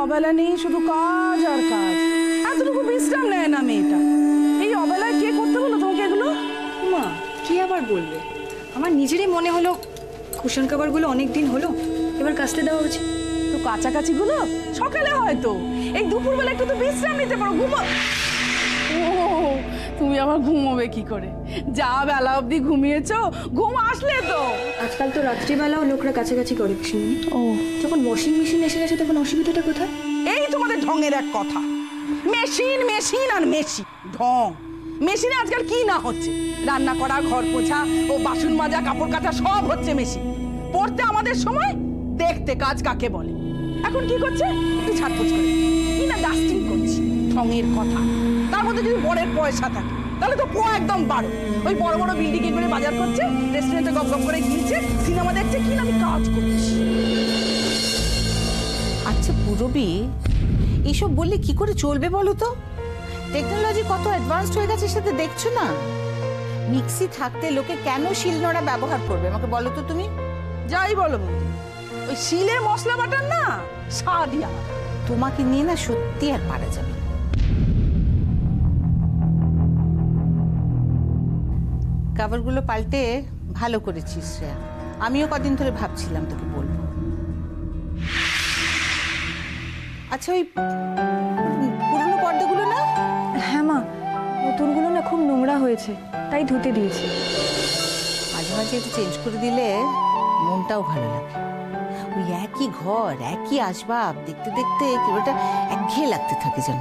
অবেলা নেই, শুধু কাজ আর কাজ। এতটুকু বিশ্রাম নেয় না মেয়েটা। এই অবেলায় কে করতে বলো তোমাকে এগুলো? মা কি আবার বলবে, আমার নিজেরই মনে হলো কুশন কাভারগুলো অনেক দিন হলো, এবার কাচতে দেওয়া উচিত। তো কাছাকাছি গুলো সকালে হয়তো, এই দুপুরবেলা একটু তো বিশ্রাম নিতে পারো, ঘুমো। ও তুমি আবার ঘুমোবে কি করে? যা বেলা অবধি ঘুমিয়েছো, ঘুম আসলে তো। আজকাল তো রাত্রিবেলাও লোকরা কাছাকাছি করে পিসিমণি। ও যখন ওয়াশিং মেশিন এসে গেছে তখন অসুবিধাটা কোথায়? এই তোমাদের ঢঙের এক কথা, মেশিন মেশিন আর মেশিন। ঢং মেশিনে আজকাল কি না হচ্ছে, রান্না করা, ঘর পোছা ও বাসন মাজা, কাপড় কাচা সব হচ্ছে মেশিন। পড়তে আমাদের সময়, দেখতে কাজ কাকে বলে। এখন কি করছে, একটু ঝাড়পোছ করে কি না ডাস্টিং করছি। ঢঙের কথা, তার মধ্যে যদি বরের পয়সা থাকে তাহলে তো পোয়া একদম বাড়ো। ওই বড় বড় বিল্ডিং এ করে বাজার করছে, রেস্টুরেন্টে গপ গপ করে গিয়েছে, সিনেমা দেখছে, কি না আমি কাজ করছি। আচ্ছা পূরবী, এসব বললে কি করে চলবে বলো তো? টেকনোলজি কত অ্যাডভান্সড হয়ে গেছে সেটা দেখছো না? মিক্সি থাকতে লোকে কেন শিলনোড়া ব্যবহার করবে আমাকে বলো তো তুমি? যাই বলো বৌদি, ওই শিলে মশলা বাটার না স্বাদই আলাদা। তোমাকে নিয়ে না সত্যি আর পারা যাবে না। কাভারগুলো পাল্টে ভালো করেছিস শ্রেয়া, আমিও কদিন ধরে ভাবছিলাম তোকে বলবো। আচ্ছা ওই পুরনো পর্দাগুলো না? হ্যাঁ মা, নতুনগুলো না খুব নোংরা হয়েছে, তাই ধুতে দিয়েছি। মাঝে মাঝে একটু চেঞ্জ করে দিলে মনটাও ভালো লাগে। ওই একই ঘর, একই আসবাব দেখতে দেখতে কেবলটা একঘেয়ে লাগতে থাকে যেন।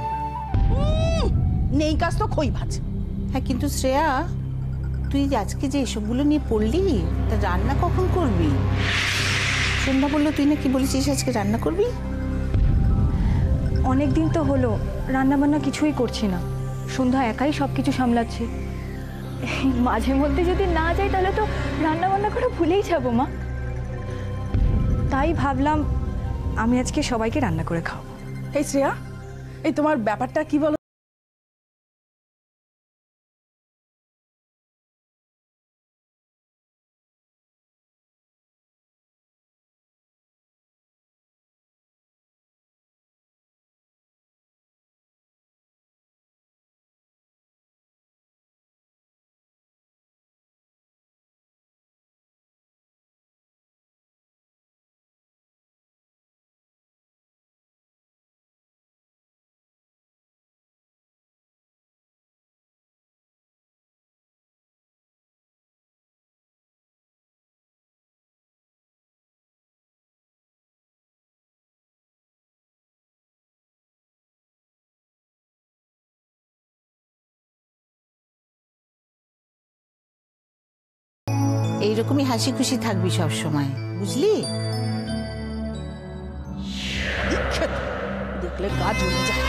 নেই কাজ তো খই ভাজ। হ্যাঁ কিন্তু শ্রেয়া, তুই আজকে যে এসবগুলো নিয়ে পড়লি, তা রান্না কখন করবি? সন্ধ্যা বললো তুই না কি বলেছিস আজকে রান্না করবি? অনেক দিন তো হলো রান্না বান্না কিছুই করছি না, সন্ধ্যা একাই সব কিছু সামলাচ্ছে। মাঝে মধ্যে যদি না যাই তাহলে তো রান্না বান্না করে ভুলেই যাবো মা। তাই ভাবলাম আমি আজকে সবাইকে রান্না করে খাওয়াবো। এই শ্রেয়া, এই তোমার ব্যাপারটা কি বলো? এইরকমই হাসি খুশি থাকবি সব সময়, বুঝলি? দেখলে কাজ হয়ে যায়।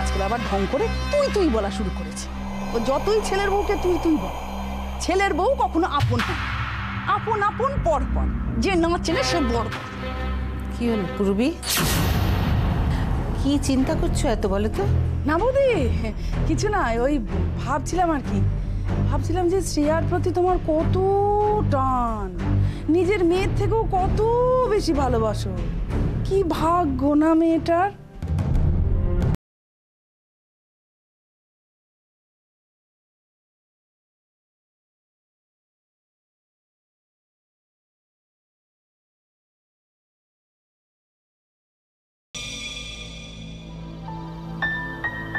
আজকাল আবার ঢং করে তুই তুই বলা শুরু করেছে। ও যতই ছেলের বউকে তুই তুই বল, ছেলের বউ কখনো আপন হয়, আপন আপন পর পর, যে না ছেলে সে বড়। কি হলো পূরবী, কি চিন্তা করছো এত বলো তো? না বৌদি, কিছু না, ওই ভাবছিলাম আর কি, ভাবছিলাম যে শ্রেয়ার প্রতি তোমার কত টান, নিজের মেয়ের থেকেও কত বেশি ভালোবাসো। কি ভাগ্য না মেয়েটার।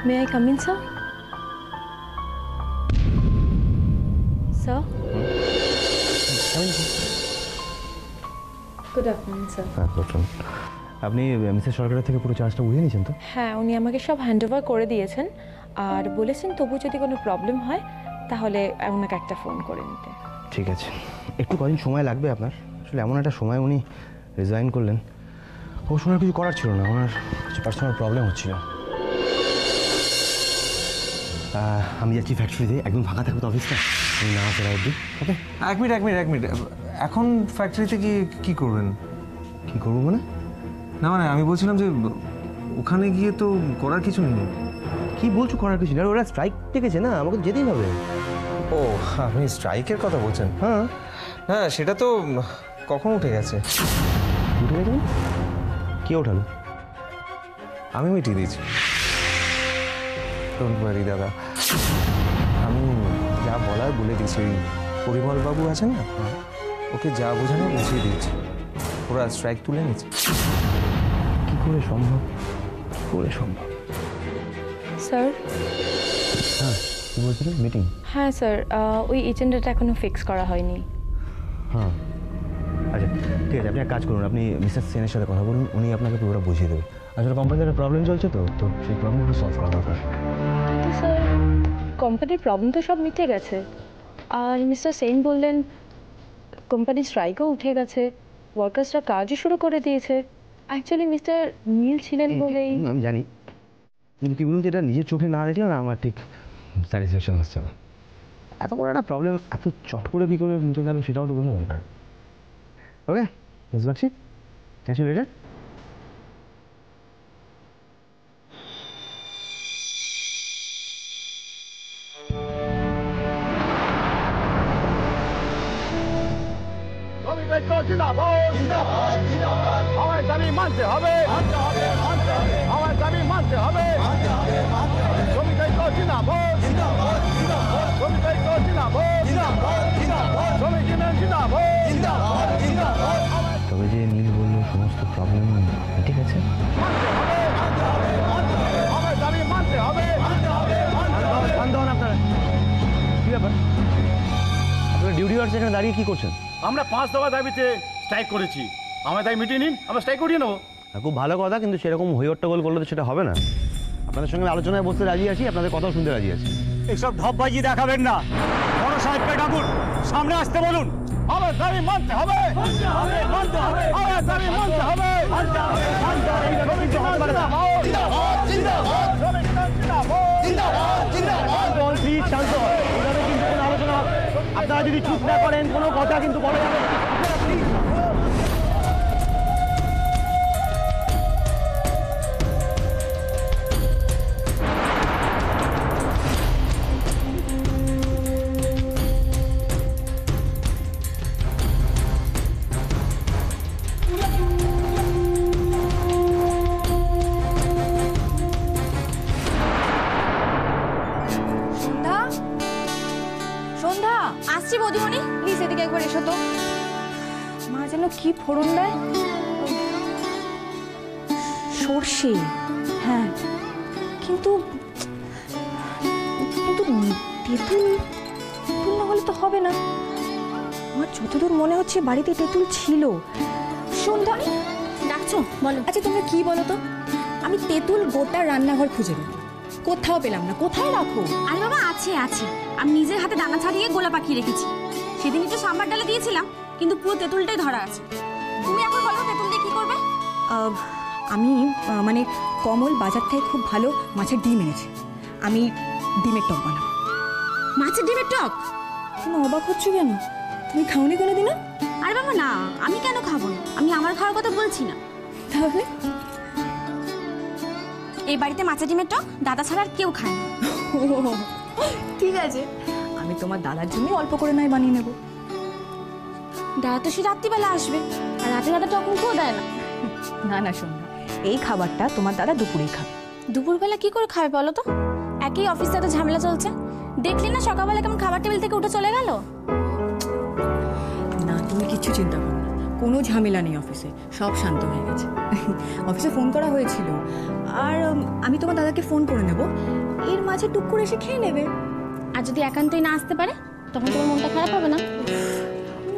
May I come in, sir? Sir? Good afternoon, sir. আপনি মিসেস সরকারের থেকে পুরো চার্জটা বুঝে নিয়েছেন তো? হ্যাঁ, উনি আমাকে সব হ্যান্ডওভার করে দিয়েছেন আর বলেছেন তবু যদি কোনো প্রবলেম হয় তাহলে ওনাকে একটা ফোন করে নিতে। ঠিক আছে, একটু কদিন সময় লাগবে আপনার। আসলে এমন একটা সময় উনি রিজাইন করলেন, অবশ্য ওনার কিছু করার ছিল না, ওনার কিছু পার্সোনাল প্রবলেম হচ্ছিল। আমি যাচ্ছি ফ্যাক্টরিতে, একদম ফাঁকা থাকবে তো অফিসটা, আমি না ফেরা অবধি। ওকে? এক মিনিট, এখন ফ্যাক্টরিতে গিয়ে কী করবেন? কী করবো মানে? না মানে আমি বলছিলাম যে ওখানে গিয়ে তো করার কিছু নেই। কি বলছো করার কিছু নেই? ওরা স্ট্রাইক ডেকেছে না, আমাকে যেতেই হবে। ও আপনি স্ট্রাইকের কথা বলছেন? হ্যাঁ। হ্যাঁ সেটা তো কখন উঠে গেছে। উঠে গেছে? কে ওঠালো? আমি মিটিয়ে দিয়েছি। ডোন্ট ওয়ারি দাদা, আমি যা বলার বলে দিয়েছি। ওই পরিমলবাবু আছেন না, ওকে যা বোঝানো বুঝিয়ে দিয়েছি। ওরা স্ট্রাইক তুলে নিয়েছে। কি করে সম্ভব, কি করে সম্ভব? স্যার। হ্যাঁ, কি বলছিলেন? মিটিং? হ্যাঁ স্যার, ওই এজেন্ডাটা এখনো ফিক্স করা হয়নি। হ্যাঁ, আচ্ছা ঠিক আছে, আপনি এক কাজ করুন, আপনি মিসেস সেনের সাথে কথা বলুন, উনি আপনাকে পুরোটা বুঝিয়ে দেবে। আসলে কোম্পানির একটা প্রবলেম চলছে, তো তো সেই প্রবলেমটা সলভ করা দরকার। তো স্যার, কোম্পানির প্রবলেম তো সব মিটে গেছে। আর মিস্টার সেন বললেন কোম্পানির স্ট্রাইকও উঠে গেছে, ওয়ার্কার্সরা কাজও শুরু করে দিয়েছে। অ্যাকচুয়ালি মিস্টার নীল ছিলেন বলেই। আমি জানি, কিন্তু কি বলুন, যেটা নিজের চোখে না দেখলে না আমার ঠিক স্যাটিসফ্যাকশন হচ্ছে না। এত বড় একটা প্রবলেম এত চট করে কী করে চলে গেল সেটাও তো বুঝতে পারি। ওকে, বুঝতে পারছি। Catch you later. আমার দাবি মানতে হবে, আমার দাবি মানতে হবে। শ্রমিক ঐক্য জিন্দাবাদ, শ্রমিক ঐক্য জিন্দাবাদ, শ্রমিক ইউনিয়ন জিন্দাবাদ। তবে যে নীল বললো সমস্ত প্রবলেম ঠিক আছে, আমার দাবি মানতে হবে। শান্ত হন আপনারা। কী ব্যাপার, আপনারা ডিউটি আওয়ার্স এখানে দাঁড়িয়ে কী করছেন? আমরা 5 দফা দাবিতে স্ট্রাইক করেছি, আমার দাবি মিটিয়ে নিন, আমরা স্ট্রাইক করিয়ে নেবো। খুব ভালো কথা, কিন্তু সেরকম হইহট্টগোল করলে তো সেটা হবে না। আপনাদের সঙ্গে আলোচনায় বসতে রাজি আছি, আপনাদের কথাও শুনতে রাজি আছি। এসব ঢপবাজি দেখাবেন না, বড় সাহেবকে ডাকুন, সামনে আসতে বলুন। আমার দাবি মানতে হবে, আমার দাবি মানতে হবে। আপনারা যদি চুপ না করেন কোনো কথা কিন্তু বলা যাবে না। সন্ধ্যা, আসছি বৌদিমণি, প্লিজ এদিকে একবার এসো তো। মা যেন কি ফোড়ন দেয়, সর্ষে। হ্যাঁ, কিন্তু কিন্তু তেঁতুল না হলে তো হবে না। আমার যতদূর মনে হচ্ছে বাড়িতে তেঁতুল ছিল। সন্ধ্যা, ডাকছো? বলো। আচ্ছা তোমরা কি বলো তো, আমি তেঁতুল গোটা রান্নাঘর খুঁজে পেলাম, কোথাও পেলাম না। কোথায় রাখো? আরে বাবা, আছে আছে, আমি নিজের হাতে দানা ছাড়িয়ে গোলা পাকিয়ে রেখেছি। সেদিন একটু সাম্বার ডালে দিয়েছিলাম, কিন্তু পুরো তেঁতুলটাই ধরা আছে। তুমি এখন বলো তেঁতুল দিয়ে কি করবে? আমি মানে কমল বাজার থেকে খুব ভালো মাছের ডিম এনেছে, আমি ডিমের টক বানাবো। মাছের ডিমের টক? তুমি অবাক হচ্ছ কেন? তুমি খাওনি কোনোদিন? আরে বাবা না, আমি কেন খাবো না, আমি আমার খাওয়ার কথা বলছি না। তাহলে এই বাড়িতে মাছের ডিমের টক দাদা ছাড়া আর কেউ খায় না। ঠিক আছে, আমি তোমার দাদার জন্য অল্প করে নয় বানিয়ে নেব। দাদা তো সে রাত্রিবেলা আসবে, আর রাতে দাদা টক মুখেও দেয় না। না না সন্ধ্যা, এই খাবারটা তোমার দাদা দুপুরেই খাবে। দুপুরবেলা কি করে খাবে বলো তো? একই অফিসে তো ঝামেলা চলছে, দেখলি না সকালবেলা কেমন খাবার টেবিল থেকে উঠে চলে গেল। না তুমি কিচ্ছু চিন্তা করো না, কোনো ঝামেলা নেই অফিসে, সব শান্ত হয়ে গেছে। অফিসে ফোন করা হয়েছিল, আর আমি তোমার দাদাকে ফোন করে নেব, এর মাঝে টুক করে এসে খেয়ে নেবে। আর যদি একান্তই না আসতে পারে, তখন তোমার মনটা খারাপ হবে না?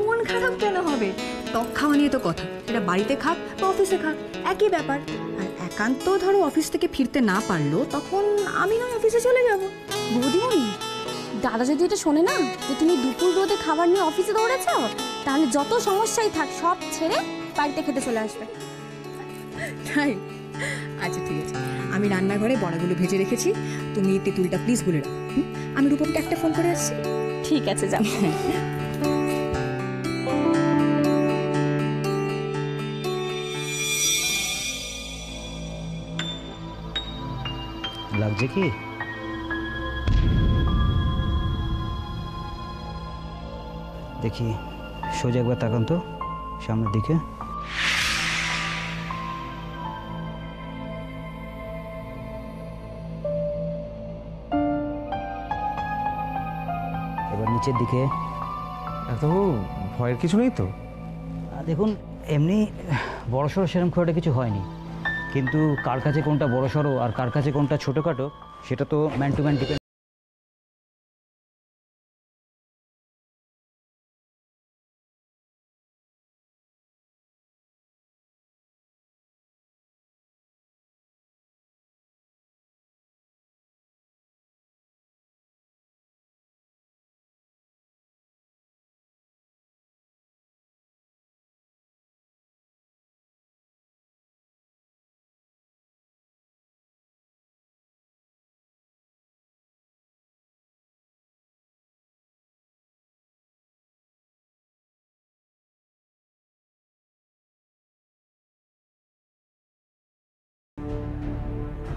মন খারাপ কেন হবে? টক খাওয়া নিয়ে তো কথা, এটা বাড়িতে খাক বা অফিসে খাক একই ব্যাপার। আর একান্ত ধরো অফিস থেকে ফিরতে না পারলো, তখন আমি নয় অফিসে চলে যাব। বৌদিমণি, দাদা যদি এটা শোনে না যে তুমি দুপুর রোদে খাবার নিয়ে অফিসে দৌড়েছ, তাহলে যত সমস্যাই থাক সব ছেড়ে বাড়িতে খেতে চলে আসবে। তাই? আচ্ছা ঠিক আছে, আমি রান্নাঘরে বড়াগুলো ভেজে রেখেছি, তুমি তেঁতুলটা প্লিজ গুলে রাখো। আমি রূপমকে একটা ফোন করে আসছি। ঠিক আছে, যাও। লাগছে কি? দেখি, সোজা একবার তাকান তো সামনের দিকে। নিচের দিকে। ডাক্তারবাবু ভয়ের কিছু নেই তো? দেখুন, এমনি বড়সড় সেরকম খুব একটা কিছু হয়নি, কিন্তু কার কাছে কোনটা বড়সড় আর কার কাছে কোনটা ছোটোখাটো সেটা তো man to man depend.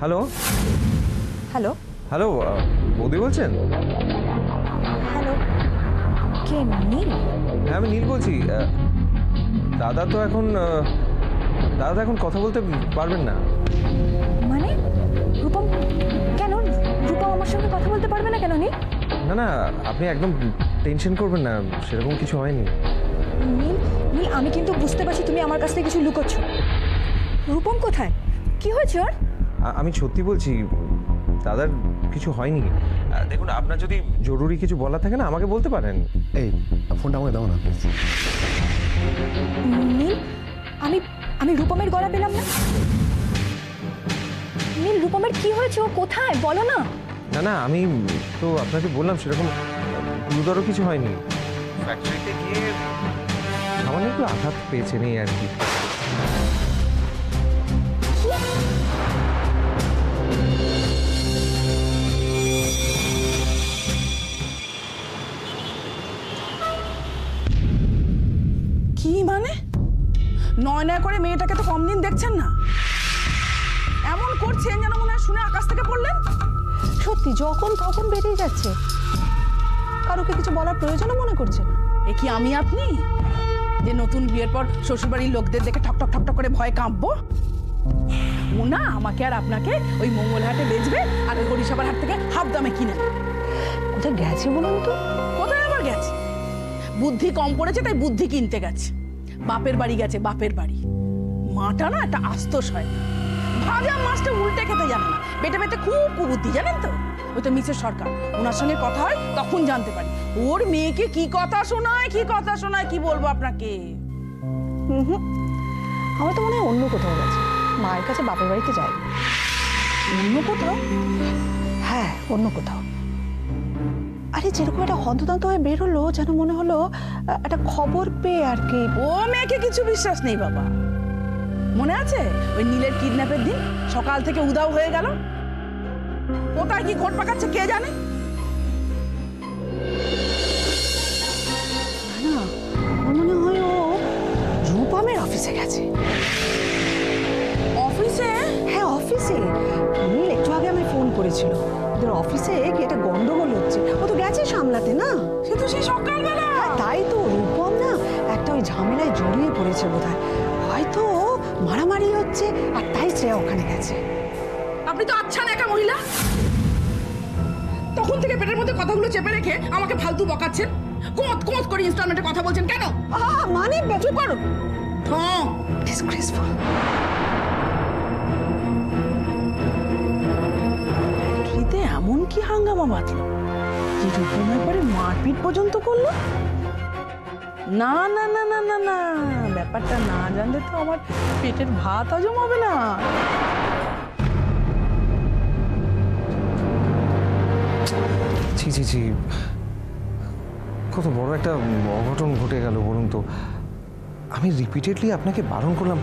Hello hello hello, বৌদি বলছেন? হ্যালো, কে? নীল? হ্যাঁ আমি নীল বলছি। দাদা তো এখন কথা বলতে পারবেন না। মানে রূপম? কেন রূপম আমার সঙ্গে কথা বলতে পারবে না কেন? নীল না না, আপনি একদম টেনশন করবেন না, সেরকম কিছু হয়নি। নীল নীল, আমি কিন্তু বুঝতে পারছি তুমি আমার কাছ থেকে কিছু লুকোচ্ছ। রূপম কোথায়? কি হয়েছে ওর? আমি সত্যি বলছি, দাদার কিছু হয়নি। দেখুন, আপনার যদি জরুরি কিছু বলা থাকে না আমাকে বলতে পারেন। এই ফোনটা আমাকে দাও না প্লিজ। নীল, আমি আমি রূপমের গলা পেলাম না। নীল, রূপমের কি হয়েছে? ও কোথায় বলো না। না না, আমি তো আপনাকে বললাম সেরকম গুরুতর কিছু হয়নি। ফ্যাক্টরিতে গিয়ে সামান্য একটু আঘাত পেয়েছেন এই আর কি। কি মানে? নয় নয় করে মেয়েটাকে তো কম দিন দেখছেন না, এমন করছেন যেন মনে হয় শুনে আকাশ থেকে পড়লেন। সত্যি যখন তখন বেরিয়ে যাচ্ছে, কারোকে কিছু বলার প্রয়োজনও মনে করছে না। এ কি আমি আপনি যে নতুন বিয়ের পর শ্বশুরবাড়ির লোকদের দেখে ঠকঠক ঠকঠক করে ভয় কাঁপবো? ও না আমাকে আর আপনাকে ওই মঙ্গলহাটে বেচবে আর ওই হরিসভার হাট থেকে হাফ দামে কিনে নেবে। কোথায় গেছে বলুন তো? কোথায় আবার গেছে? বুদ্ধি কম পড়েছে তাই বুদ্ধি কিনতে গেছে। বাপের বাড়ি গেছে, বাপের বাড়ি। মাটা না একটা আস্ত হয়, ভাজা মাছটা উল্টে খেতে জানে না। বেটে বেটে খুব কুবুদ্ধি, জানেন তো? ওই তো মিসেস সরকার, ওনার সঙ্গে কথা হয় তখন জানতে পারি ওর মেয়েকে কি কথা শোনায়, কি কথা শোনায়, কি বলবো আপনাকে। আমার তো মনে হয় অন্য কোথাও গেছে, মায়ের কাছে বাপের বাড়িতে যায়। অন্য কোথাও? হ্যাঁ, অন্য কোথাও। আরে যেরকম একটা হন্তদন্ত হয়ে বের হলো, যেন মনে হলো একটা খবর পেয়ে আর কি। ও মেয়েকে কিছু বিশ্বাস নেই বাবা। মনে আছে ওই নীলের কিডন্যাপের দিন সকাল থেকে উদাও হয়ে গেল? কোথায় কি ঘট পাকাচ্ছে কে জানে? না, আমার মনে হয় ও রূপমের অফিসে গেছে। অফিসে? হ্যাঁ অফিসে। নীল একটু আগে আমি ফোন করেছিল, ওদের অফিসে কি একটা গন্ডগোল হচ্ছে। ও তো গেছে সামলাতে না। সে তো সেই সকালবেলা। তাই তো রূপম না একটা ওই ঝামেলায় জড়িয়ে পড়েছে বোধহয়, হয়তো মারামারি হচ্ছে আর তাই সে ওখানে গেছে। আপনি তো আচ্ছা না একা মহিলা, তখন থেকে পেটের মধ্যে কথাগুলো চেপে রেখে আমাকে ফালতু বকাচ্ছেন। কোত কোত করে ইনস্টলমেন্টে কথা বলছেন কেন? মানে চুপ করুন। ঢং। ডিসগ্রেসফুল। ফ্রিতে এমন কি হাঙ্গামা বাঁধলো যে রূপমের পরে মারপিট পর্যন্ত করলো? না না না না না না, ব্যাপারটা না জানলে তো আমার পেটের ভাত হজম হবে না। ছি ছি ছি, কত বড় একটা অঘটন ঘটে গেল বলুন তো। আমি রিপিটেডলি আপনাকে বারণ করলাম,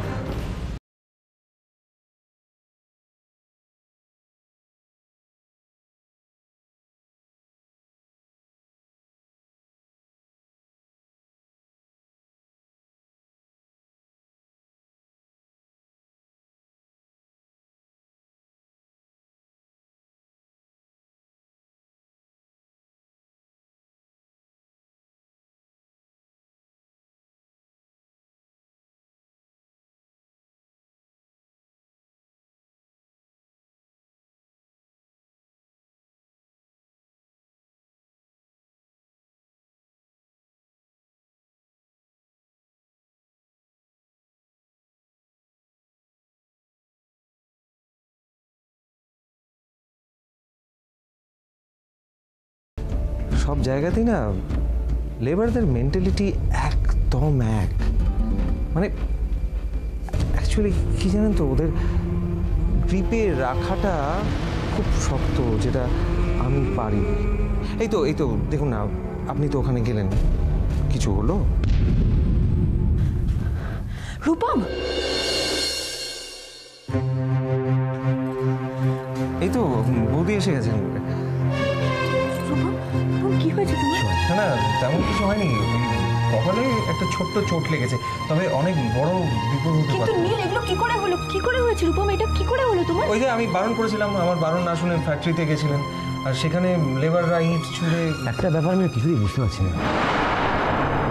সব জায়গাতেই না লেবারদের মেন্টালিটি একদম এক, মানে অ্যাকচুয়ালি কি জানেন তো, ওদের গ্রিপে রাখাটা খুব শক্ত, যেটা আমি পারি। এই তো দেখুন না, আপনি তো ওখানে গেলেন, কিছু হলো? রূপম, এই তো বৌদি এসে গেছেন। কি হয়েছে তোমার? না না, তেমন কিছু হয়নি, কপালে একটা ছোট্ট চোট লেগেছে, তবে অনেক বড় বিপদ হতে পারে। কিন্তু নীল, এগুলো কি করে হলো? কি করে হয়েছে রূপম? এটা কি করে হলো তোমার? ওই যে আমি বারণ করেছিলাম, আমার বারণ না শুনে ফ্যাক্টরিতে গেছিলেন, আর সেখানে লেবাররা ইট ছুঁড়ে। একটা ব্যাপার আমি কিছুই বুঝতে পারছি না,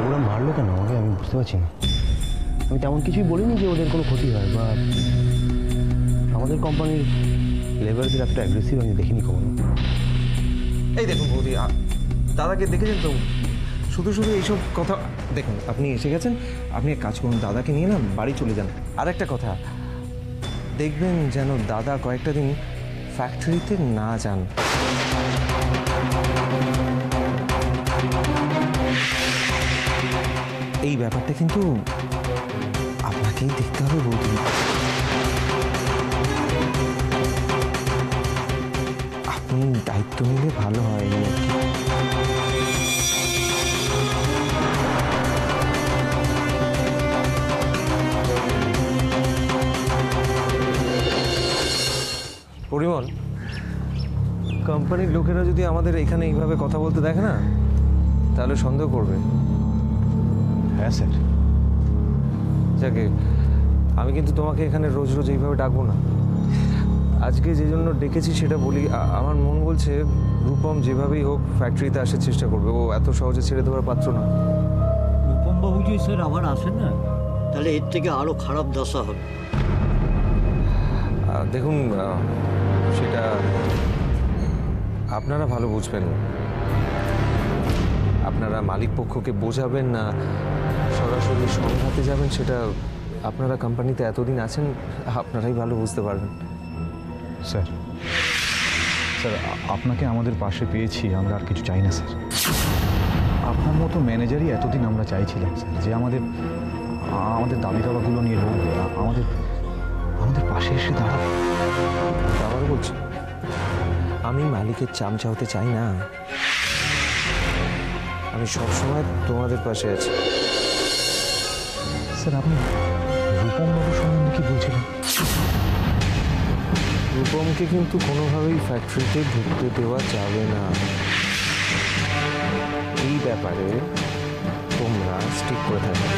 ওরা মারলো কেন আমাকে, আমি বুঝতে পারছি না। আমি তেমন কিছুই বলিনি যে ওদের কোনো ক্ষতি হয়, বা আমাদের কোম্পানির লেবারদের একটা অ্যাগ্রেসিভ আমি দেখিনি কখনো। এই দেখুন বৌদি, দাদাকে দেখেছেন তো, শুধু এইসব কথা। দেখুন আপনি এসে গেছেন, আপনি এক কাজ করুন, দাদাকে নিয়ে না বাড়ি চলে যান। আর একটা কথা, দেখবেন যেন দাদা কয়েকটা দিন ফ্যাক্টরিতে না যান। এই ব্যাপারটা কিন্তু আপনাকেই দেখতে হবে বৌদি। আপনি দায়িত্ব নিলে ভালো হয়। পরিমল, কোম্পানির লোকেরা যদি আমাদের এখানে এইভাবে কথা বলতে দেখে না, তাহলে সন্দেহ করবে। হ্যাঁ স্যার। যাকে আমি কিন্তু তোমাকে এখানে রোজ রোজ এইভাবে ডাকবো না। আজকে যে জন্য ডেকেছি সেটা বলি। আমার মন বলছে রূপম যেভাবেই হোক ফ্যাক্টরিতে আসার চেষ্টা করবে, ও এত সহজে ছেড়ে দেওয়ার পাত্র না। রূপম বাবু যদি স্যার আবার আসেন না, তাহলে এর থেকে আরো খারাপ দশা হবে। দেখুন, সেটা আপনারা ভালো বুঝবেন। আপনারা মালিক পক্ষকে বোঝাবেন না সরাসরি সংঘাতে যাবেন, সেটা আপনারা কোম্পানিতে এতদিন আছেন, আপনারাই ভালো বুঝতে পারবেন। স্যার আপনাকে আমাদের পাশে পেয়েছি, আমরা আর কিছু চাই না স্যার। আপনার মতো ম্যানেজারই এতদিন আমরা চাইছিলাম স্যার, যে আমাদের দাবি দাবাগুলো নিয়ে লড়বে, আমাদের পাশে এসে দাঁড়াবে। আবার বলছি, আমি মালিকের চামচা হতে চাই না, আমি সবসময় তোমাদের পাশে আছি। স্যার আপনি রূপম বাবুর সম্বন্ধে কি বলছিলেন? রূপমকে কিন্তু কোনোভাবেই ফ্যাক্টরিতে ঢুকতে দেওয়া যাবে না, এই ব্যাপারে তোমরা স্টিক করে থাকবে।